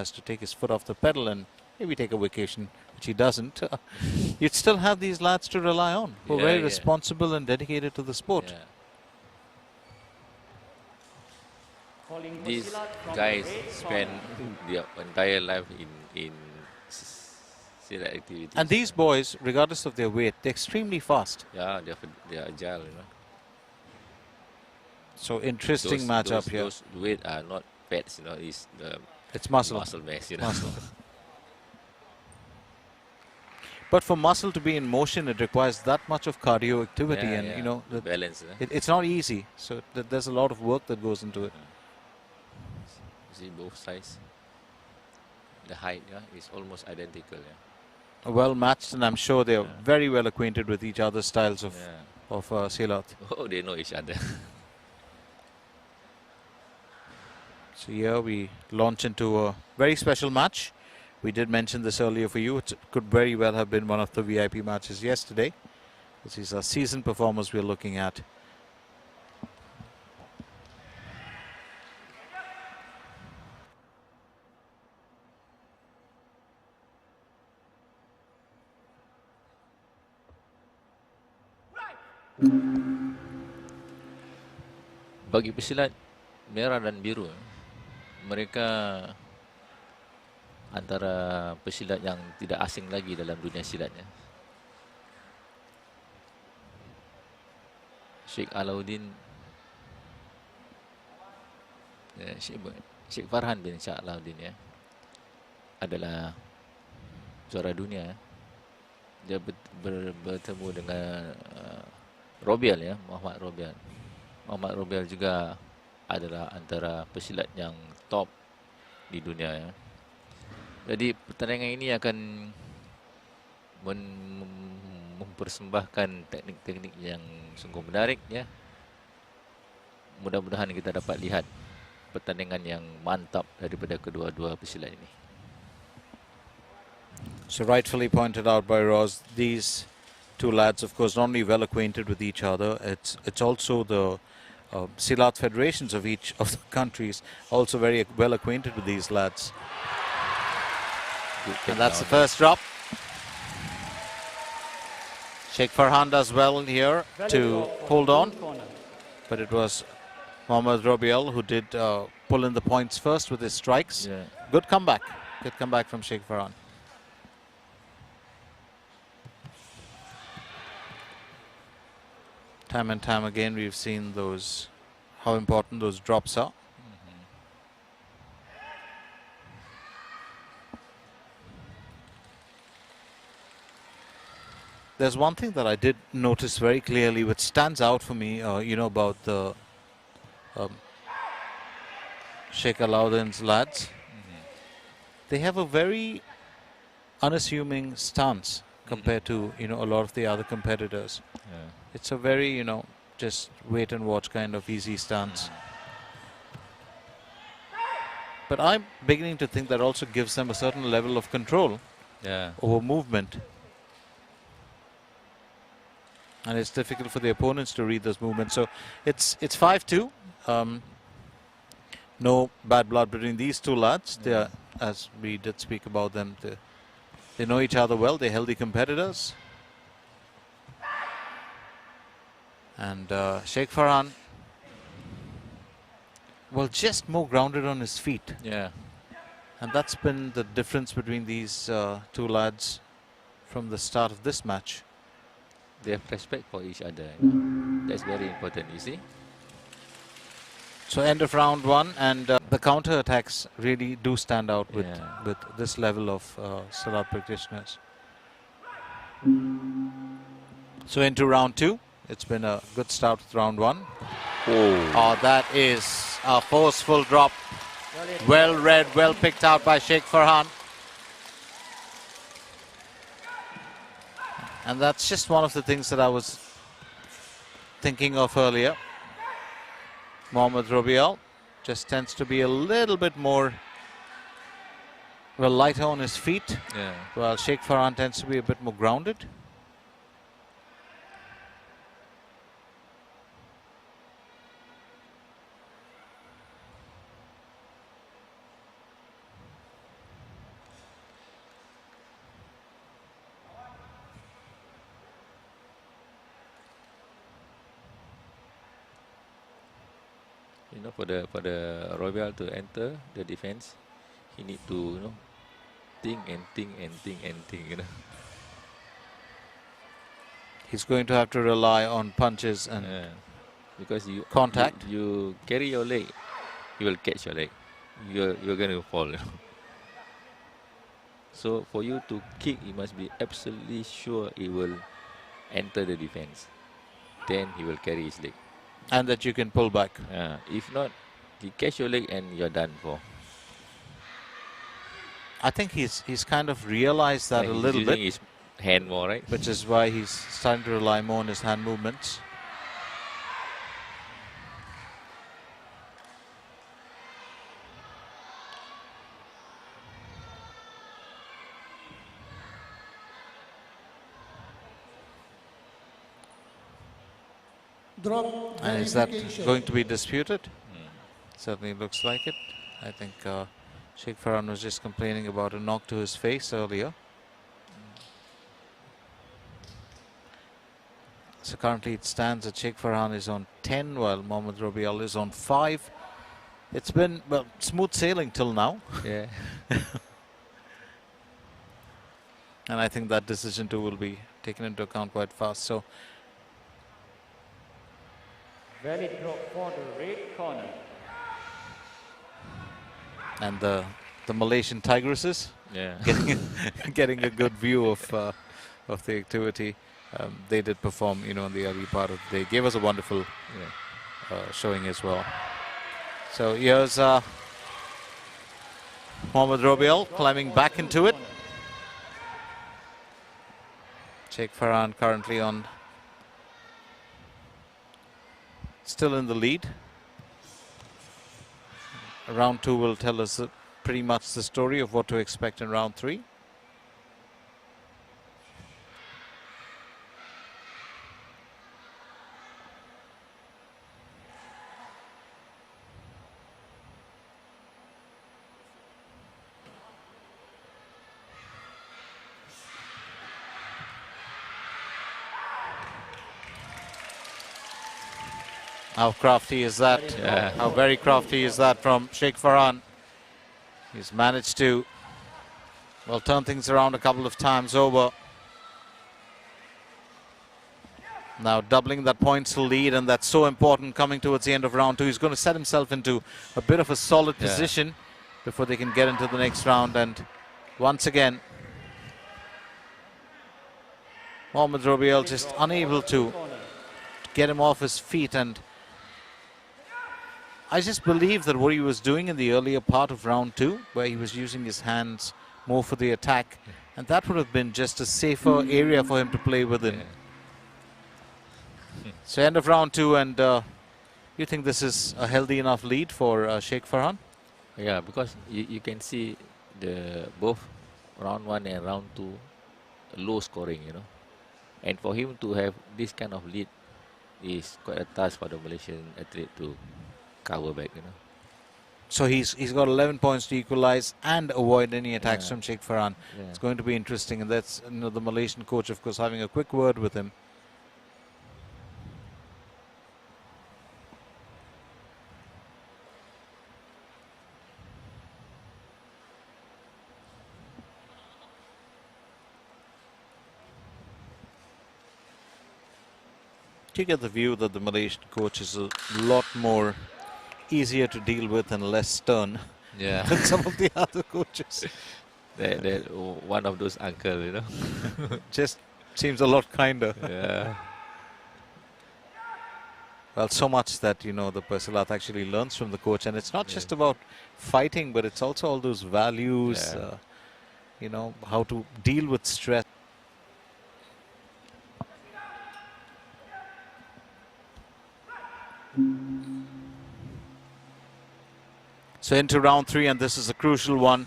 has to take his foot off the pedal and maybe take a vacation, which he doesn't. You'd still have these lads to rely on, who are very responsible and dedicated to the sport. These guys spend their entire life in Silat activities. And these boys, regardless of their weight, they're extremely fast. Yeah, they're agile, So interesting matchup here. Those weight are not fats, It's muscle. Muscle mass, Muscle. But for muscle to be in motion, it requires that much of cardio activity, and the balance. It's not easy. So there's a lot of work that goes into it. You see both sides. The height, is almost identical. Well matched, and I'm sure they're very well acquainted with each other's styles of Silat. Oh, they know each other. So here we launch into a very special match. We did mention this earlier for you. It could very well have been one of the VIP matches yesterday. These are seasoned performers we're looking at. Bagi pesilat merah dan biru, mereka antara pesilat yang tidak asing lagi dalam dunia silatnya. Sheik Alauddin, Sheik Farhan bin Sheik Alauddin adalah juara dunia. Dia bertemu dengan Robial, Muhammad Robial. Muhammad Robial juga adalah antara pesilat yang top di dunia. Jadi pertandingan ini akan mempersembahkan teknik-teknik yang sungguh menarik. Mudah-mudahan kita dapat lihat pertandingan yang mantap daripada kedua-dua pesilat ini. So rightfully pointed out by Roz, these two lads, of course, not only well acquainted with each other, it's also the Silat federations of each of the countries also very well acquainted with these lads. And that's the first drop. Sheik Farhan does well here to hold on, but it was Mohammad Robial who did pull in the points first with his strikes. Good comeback from Sheik Farhan. Time and time again we've seen how important those drops are. There's one thing that I did notice very clearly which stands out for me, about the Sheik Alauddin's lads. They have a very unassuming stance compared to, a lot of the other competitors. It's a very, just wait and watch kind of easy stance. But I'm beginning to think that also gives them a certain level of control over movement. And it's difficult for the opponents to read those movements. So it's 5-2. No bad blood between these two lads. They are, as we did speak about them, they know each other well. They're healthy competitors. And Sheik Farhan, well, just more grounded on his feet. And that's been the difference between these two lads from the start of this match. They have respect for each other. That's very important, you see. So end of round one, and the counter attacks really do stand out with this level of Silat practitioners. So into round two. It's been a good start with round one. Oh, that is a forceful drop. Well read, well picked out by Sheik Farhan. And that's just one of the things that I was thinking of earlier. Mohammad Robial just tends to be a little bit more, lighter on his feet. While Sheik Farhan tends to be a bit more grounded. You know, for the Robial to enter the defense, he need to, you know, think and think and think and think, you know. He's going to have to rely on punches and because contact. You carry your leg, he will catch your leg. You're going to fall. You know? So for you to kick, you must be absolutely sure it will enter the defense. Then he will carry his leg. And that you can pull back. If not, he catch your leg and you're done for. I think he's kind of realized that a little bit. He's using his hand more, right? Which is why he's starting to rely more on his hand movements. And is that going to be disputed? Certainly looks like it. I think Sheik Farhan was just complaining about a knock to his face earlier. So currently it stands that Sheik Farhan is on 10 while Mohammad Robial is on 5. It's been, well, smooth sailing till now. Yeah. And I think that decision too will be taken into account quite fast. So valid drop for the red corner. And the Malaysian Tigresses, getting a good view of the activity. They did perform, you know, in the early part of the day. Gave us a wonderful showing as well. So here's Mohammad Robial climbing back into it. Sheik Farhan currently on, still in the lead. Round 2 will tell us pretty much the story of what to expect in round 3. How crafty is that? Yeah. How very crafty is that from Sheik Farhan? He's managed to, well, turn things around a couple of times over. Now doubling that points lead, and that's so important coming towards the end of round 2. He's going to set himself into a bit of a solid position before they can get into the next round. And once again, Mohammad Robial just unable to get him off his feet. And I just believe that what he was doing in the earlier part of round 2, where he was using his hands more for the attack, and that would have been just a safer area for him to play within. So end of round 2, and you think this is a healthy enough lead for Sheik Farhan? Yeah, because you can see both round 1 and round 2 low scoring, you know. And for him to have this kind of lead is quite a task for the Malaysian athlete to cover back, you know. So he's got 11 points to equalize and avoid any attacks from Sheik Farhan. It's going to be interesting, and that's, you know, the Malaysian coach, of course, having a quick word with him. You get the view that the Malaysian coach is a lot more easier to deal with and less stern than some of the other coaches. They're one of those uncle, you know. Just seems a lot kinder. Yeah. Well, so much that, you know, the Silat actually learns from the coach, and it's not just about fighting, but it's also all those values, you know, how to deal with stress. So into round 3, and this is a crucial one.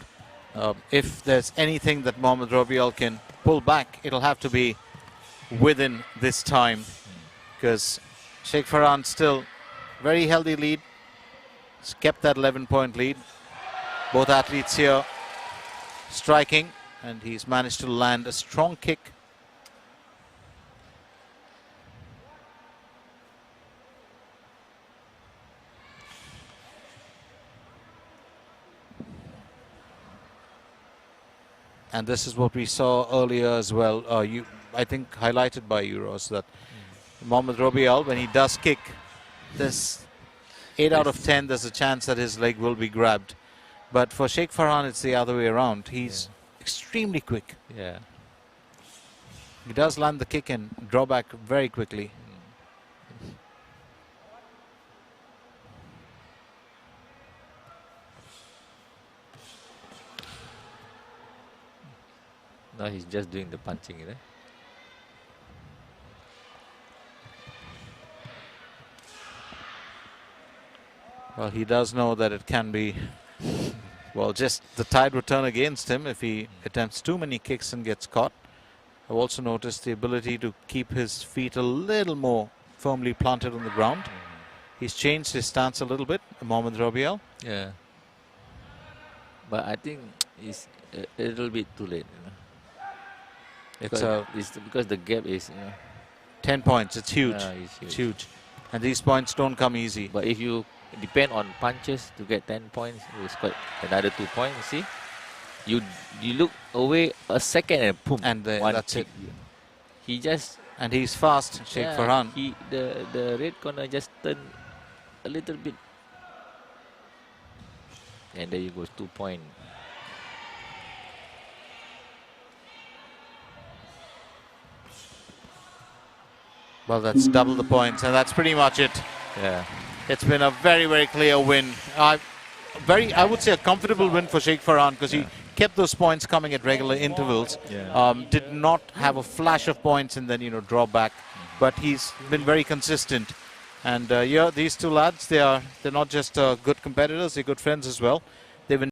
If there's anything that Mohammad Robial can pull back, it'll have to be within this time, because Sheik Farhan still very healthy lead. He's kept that 11-point lead. Both athletes here striking, and he's managed to land a strong kick. And this is what we saw earlier as well. I think highlighted by Euros that Mohamed Robial, when he does kick, there's 8 out of 10, there's a chance that his leg will be grabbed. But for Sheik Farhan, it's the other way around. He's extremely quick. Yeah. He does land the kick and draw back very quickly. Now he's just doing the punching, you know. Well, he does know that it can be, well, just the tide would turn against him if he attempts too many kicks and gets caught. I've also noticed the ability to keep his feet a little more firmly planted on the ground. He's changed his stance a little bit, Mohamed Robial. Yeah. But I think it's a little bit too late, you know. It's because the gap is, you know, 10 points. It's huge. Yeah, it's huge. It's huge. And these points don't come easy. But if you depend on punches to get 10 points, it's quite another 2 points. See, you look away a second and boom, And that's kick. it. He just And he's fast, Sheik Farhan. The red corner just turned a little bit, and there you go, 2 points. Well, that's double the points, and that's pretty much it. Yeah. It's been a very, very clear win. I would say a comfortable win for Sheik Farhan because he kept those points coming at regular intervals. Yeah. Did not have a flash of points and then, you know, draw back. But he's been very consistent. And yeah, these two lads, they're not just good competitors, they're good friends as well.